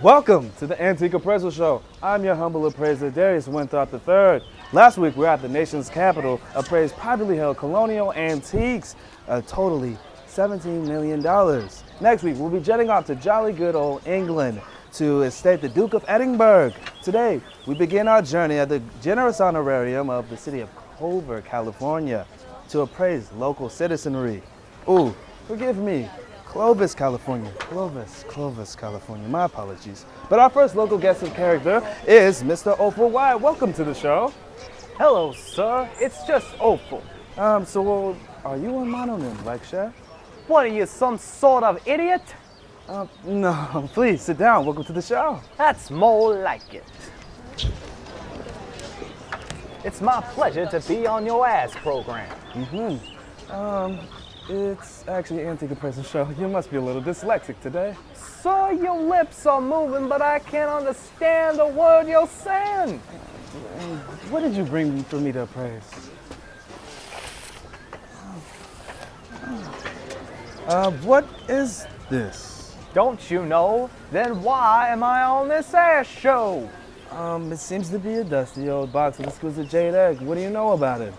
Welcome to the Antique Appraisal Show. I'm your humble appraiser, Darius Winthrop III. Last week, we were at the nation's capital, appraised privately held colonial antiques, totally $17 million. Next week, we'll be jetting off to jolly good old England to estate the Duke of Edinburgh. Today, we begin our journey at the generous honorarium of the city of Clovis, California, to appraise local citizenry. Ooh, forgive me. Clovis, California. Clovis, California. My apologies. But our first local guest of character is Mr. Opal White. Welcome to the show. Hello, sir. It's just Opal. So are you a mononym, like Chef? What are you, some sort of idiot? No, please sit down. Welcome to the show. That's more like it. It's my pleasure to be on your ass program. It's actually an Antique Appraisal Show. You must be a little dyslexic today. Sir, your lips are moving, but I can't understand a word you're saying. What did you bring for me to appraise? What is this? Don't you know? Then why am I on this ass show? It seems to be a dusty old box of exquisite jade egg. What do you know about it?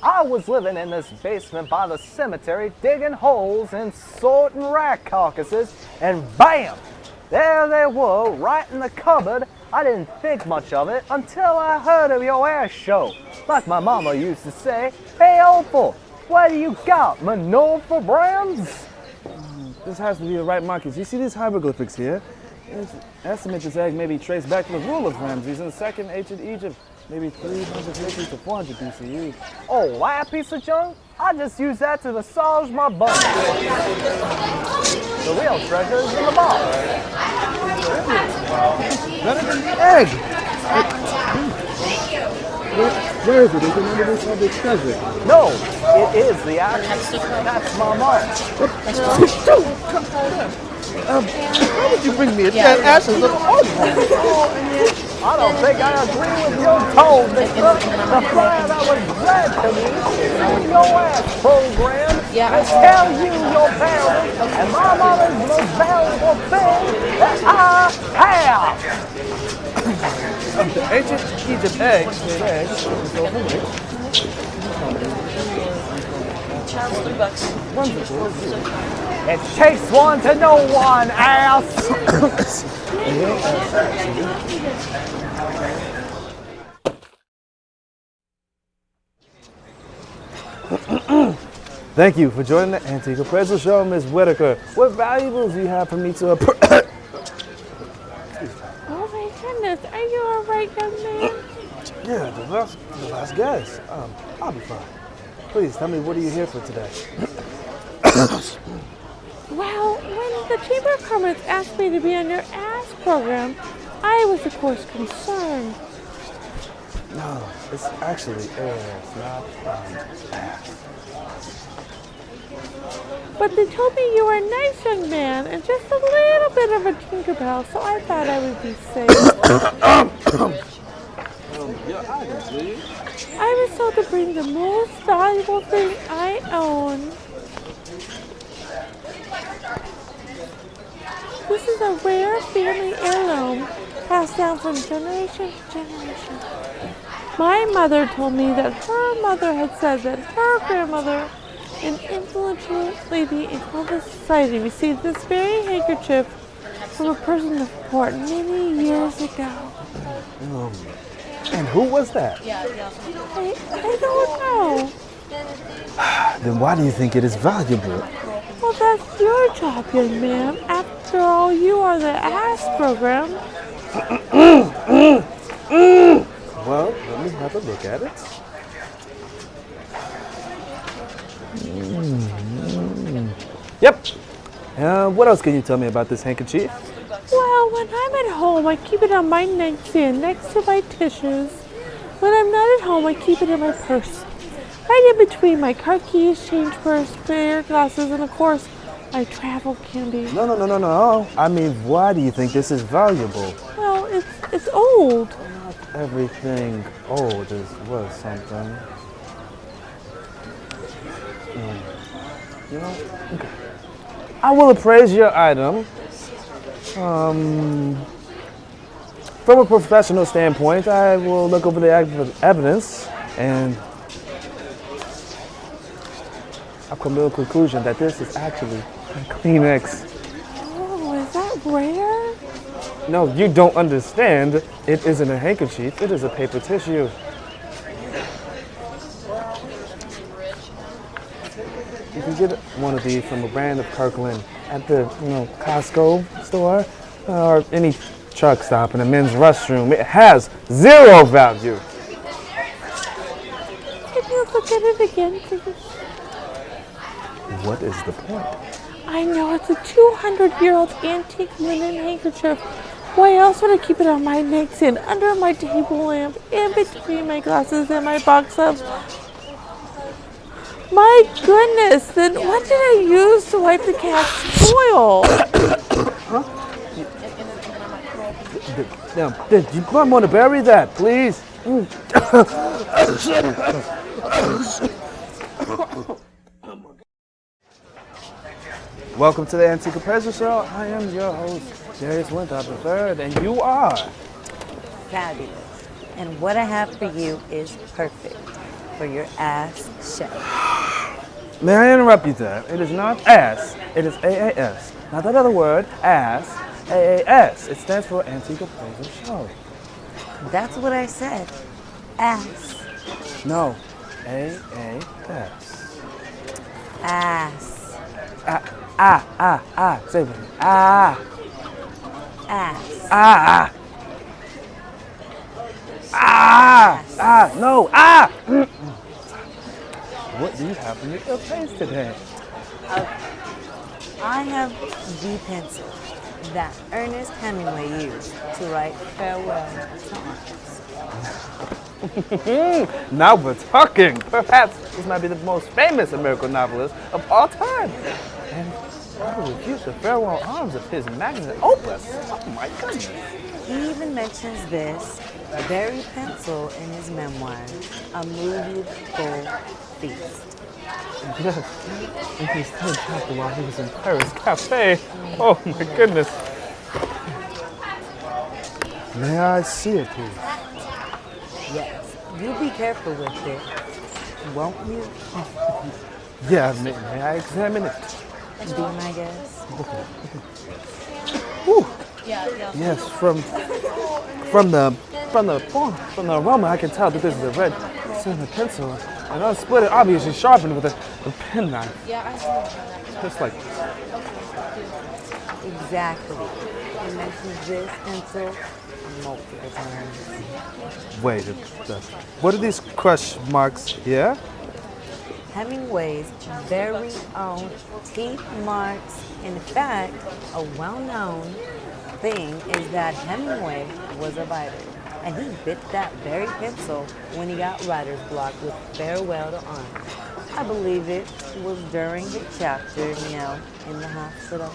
I was living in this basement by the cemetery, digging holes and sorting rat carcasses, and bam! There they were, right in the cupboard. I didn't think much of it until I heard of your ass show. Like my mama used to say, "Hey Opal, what do you got, Manova brands?" This has to be the right markings. You see these hieroglyphics here? Estimate this egg may be traced back to the rule of Ramses in the second ancient Egypt, maybe 350 to 400 BCE. Oh, that piece of junk? I just use that to massage my bum. The real treasure is in the box. Better than the egg! Where is it? Is it under this other treasure? No, it is the ass. That's my mom. Why would you bring me a dead ashes of I don't think I agree with your tone, mister. The plan that was read to me in your ass program is tell you your parents and my mother's most valuable thing that I have. The ancient Egypt egg is overweight. It takes one to know one, ass. Thank you for joining the Antique Appraisal Show, Ms. Whitaker. What valuables do you have for me to appraise? Oh my goodness, are you all right, young man? Yeah, the last guess. I'll be fine. Please tell me, what are you here for today? Well, when the Chamber of Commerce asked me to be on your ass program, I was of course concerned. No, it's actually ass, not ass. But they told me you were a nice young man and just a little bit of a Tinkerbell, so I thought I would be safe. Your item, please. I was told to bring the most valuable thing I own. This is a rare family heirloom passed down from generation to generation. My mother told me that her mother had said that her grandmother, an influential lady in Clovis society, received this very handkerchief from a person of import many years ago. And who was that? I don't know. Then why do you think it is valuable? Well, that's your job, young man. After all, you are the ass program. Well, let me have a look at it. Yep. What else can you tell me about this handkerchief? Well, when I'm at home, I keep it on my nightstand next to my tissues. When I'm not at home, I keep it in my purse. Right in between my car keys, change purse, pair of glasses, and of course, my travel candy. No. I mean, why do you think this is valuable? Well, it's old. Not everything old is worth something. You know? Okay. I will appraise your item From a professional standpoint, I will look over the evidence and I've come to the conclusion that this is actually a Kleenex. Oh, is that rare? No, you don't understand. It isn't a handkerchief, it is a paper tissue. You can get one of these from a brand of Kirkland at the Costco store or any truck stop in a men's restroom. It has zero value. Can you look at it again, please? What is the point? I know it's a 200-year-old antique linen handkerchief. Why else would I keep it on my nightstand, under my table lamp, in between my glasses and my box of... My goodness, then what did I use to wipe the cat's spoil? Now, you might want to bury that, please. Welcome to the Antique Appraisal Show. I am your host, Darius III, and you are Fabulous. And what I have for you is perfect for your ass chef. May I interrupt you there? It is not ass, it is AAS. Not that other word, ass, AAS. It stands for Antique Appraisal Show. That's what I said. Ass. No, AAS. Ass. Say it with me. Ass. No, What do you have in your face today? I have the pencil that Ernest Hemingway used to write farewell songs. Now we're talking. Perhaps this might be the most famous American novelist of all time. And I will refute the farewell arms of his magnum opus. Oh my goodness. He even mentions this very pencil in his memoir, A Movable Feast. Yes, and he still trapped while he was in Paris Cafe. Oh my goodness. May I see it, please? Yes, you be careful with it, won't you? Yeah, may I examine it? Be my guest. Whew. Yes, from the aroma, I can tell that this is a red silver pencil, and unsplit it, obviously sharpened with a penknife. Just like Exactly. He mentions this pencil multiple times. wait, what are these crush marks here? Hemingway's very own teeth marks. In fact, a well-known thing is that Hemingway was a biter, and he bit that very pencil when he got writer's block with Farewell to Arms. I believe it was during the chapter, in the hospital.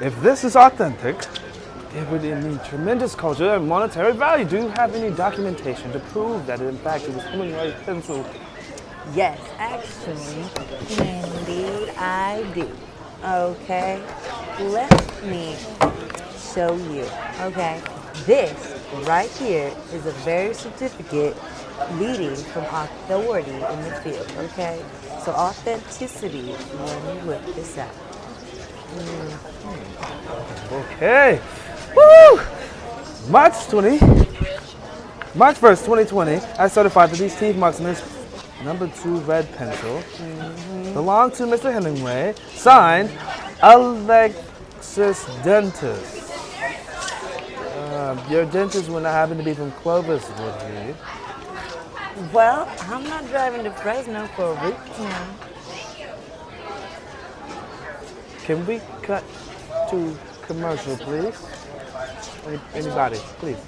If this is authentic, it would mean tremendous culture and monetary value. Do you have any documentation to prove that in fact it was Hemingway's pencil? Yes, actually, indeed I do. Okay, let me show you. Okay, this right here is a very certificate leading from authority in the field. Okay, so authenticity when we whip this out. Okay. Woo! March 1st, 2020, I certified that these teeth marks in this #2 red pencil belong to Mr. Hemingway, signed Alexis Dentist. Your dentist would not happen to be from Clovis, would he? Well, I'm not driving to Fresno for a root canal. Can we cut to commercial, please? Anybody, please.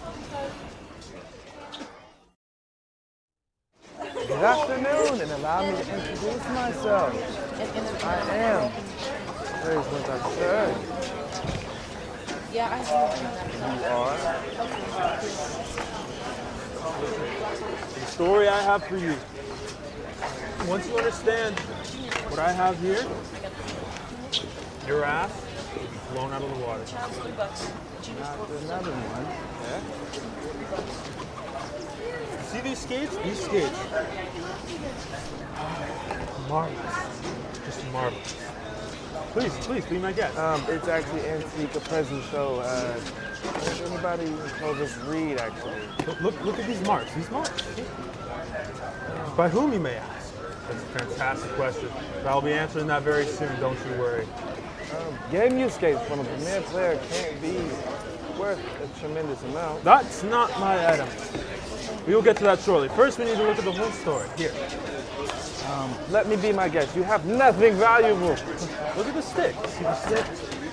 Good afternoon, and allow me to introduce myself. I am Darius III. You are? The story I have for you. Once you understand what I have here, your ass, Blown out of the water. Another one. See these skates? These skates. Marvelous. Just marvelous. Please, be my guest. It's actually Antique Appraisal show. Does anybody in Clovis read, actually? Look at these marks. These marks. By whom, you may ask? That's a fantastic question. But I'll be answering that very soon, don't you worry. Game use skates from a premier player can't be worth a tremendous amount. That's not my item. We will get to that shortly. First, we need to look at the whole story. Here. Let me be my guest. You have nothing valuable. Look at the stick. See the stick?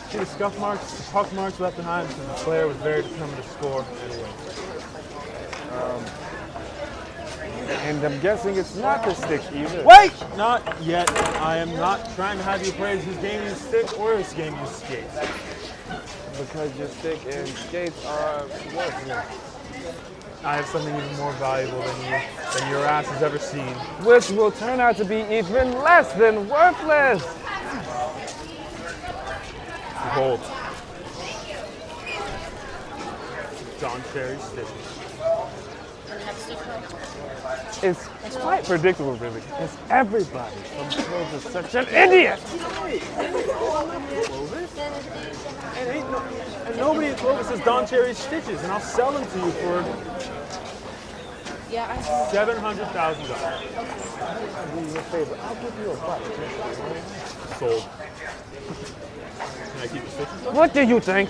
See the scuff marks, the puck marks left behind because the player was very determined to score anyway. And I'm guessing it's not the stick either. Wait! Not yet. I am not trying to have you praise his game use stick or his game use skates. Because your stick and skates are worthless. I have something even more valuable than your ass has ever seen. Which will turn out to be even less than worthless. Behold. John Cherry's stitches. It's quite predictable, really. Because everybody from Clovis is such an idiot. Clovis? And nobody at Clovis has Don Cherry's stitches, and I'll sell them to you for $700,000. I'll do you a favor. I'll give you a buck. Sold. Can I keep the stitches? What do you think?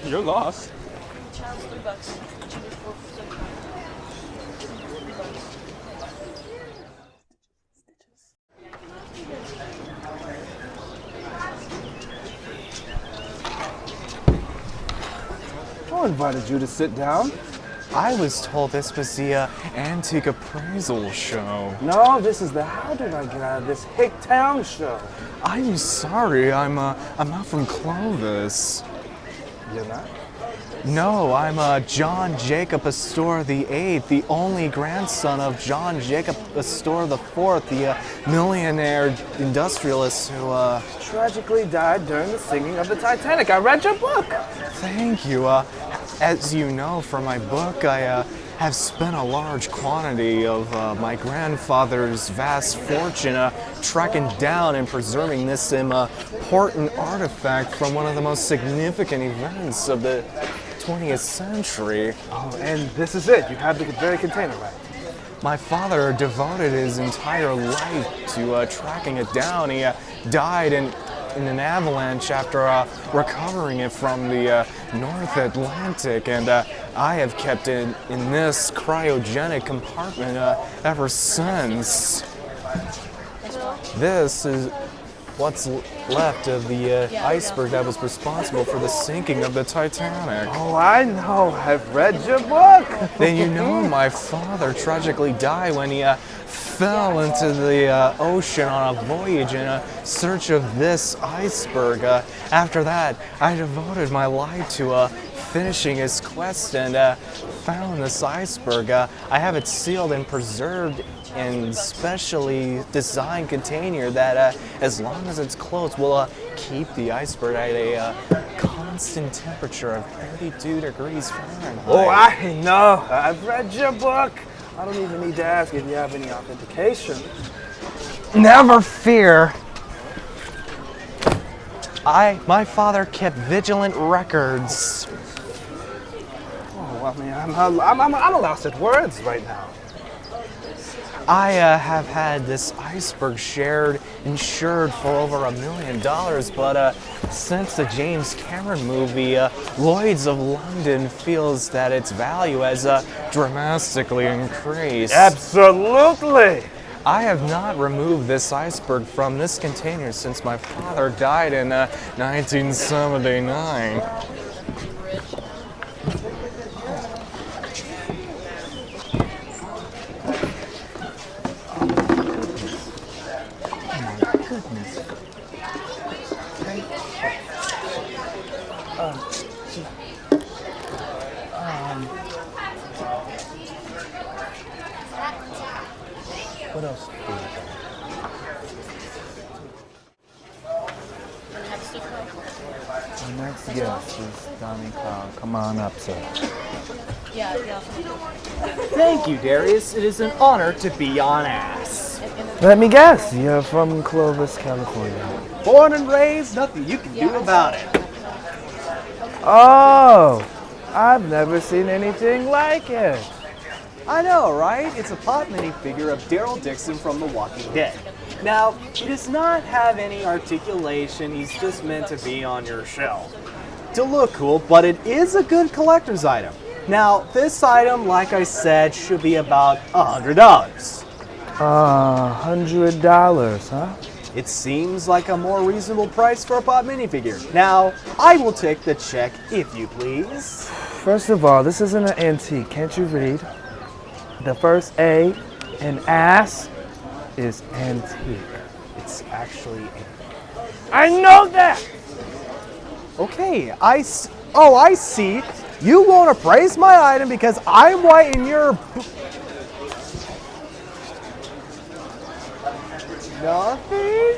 Your loss. Who invited you to sit down? I was told this was the Antique Appraisal show. No, this is the How Did I Get Out of This Hick Town show. I'm sorry, I'm not from Clovis. You're not? No, I'm John Jacob Astor VIII, the only grandson of John Jacob Astor IV, the millionaire industrialist who Tragically died during the sinking of the Titanic. I read your book. Thank you. As you know from my book, I have spent a large quantity of my grandfather's vast fortune tracking down and preserving this important artifact from one of the most significant events of the 20th century. Oh, and this is it. You have the very container, right? My father devoted his entire life to tracking it down. He died in an avalanche after recovering it from the North Atlantic, and I have kept it in this cryogenic compartment ever since. This is what's left of the iceberg that was responsible for the sinking of the Titanic. Oh, I know. I've read your book. Then you know my father tragically died when he fell into the ocean on a voyage in search of this iceberg. After that, I devoted my life to finishing his quest and found this iceberg. I have it sealed and preserved in specially designed container that, as long as it's closed, will keep the iceberg at a constant temperature of 32 degrees Fahrenheit. Oh, I know. I've read your book. I don't even need to ask if you have any authentication. Never fear. My father kept vigilant records. Oh, I mean, I'm a lost at words right now. I have had this iceberg insured for over $1 million, but since the James Cameron movie, Lloyd's of London feels that its value has dramatically increased. Absolutely. I have not removed this iceberg from this container since my father died in 1979. What else? next guest is Donnie Kong. Come on up, sir. Thank you, Darius. It is an honor to be on Ass. Let me guess, you're from Clovis, California. Born and raised, nothing you can do about it. Oh, I've never seen anything like it. I know, right? It's a pop minifigure of Daryl Dixon from The Walking Dead. Now, he does not have any articulation, he's just meant to be on your shelf. To look cool, but it is a good collector's item. Now, this item, like I said, should be about $100. $100, huh? It seems like a more reasonable price for a pop minifigure. Now, I will take the check if you please. First of all, this isn't an antique. Can't you read? The first A in ass is antique. It's actually I know that! okay, I see. You won't appraise my item because I'm white and you're nothing?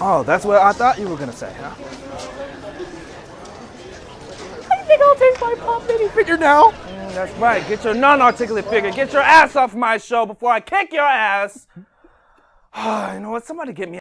Oh, that's what I thought you were gonna say, huh? I think I'll take my pop minifigure now. That's right. Get your non-articulate figure. Get your ass off my show before I kick your ass. You know what? Somebody get me.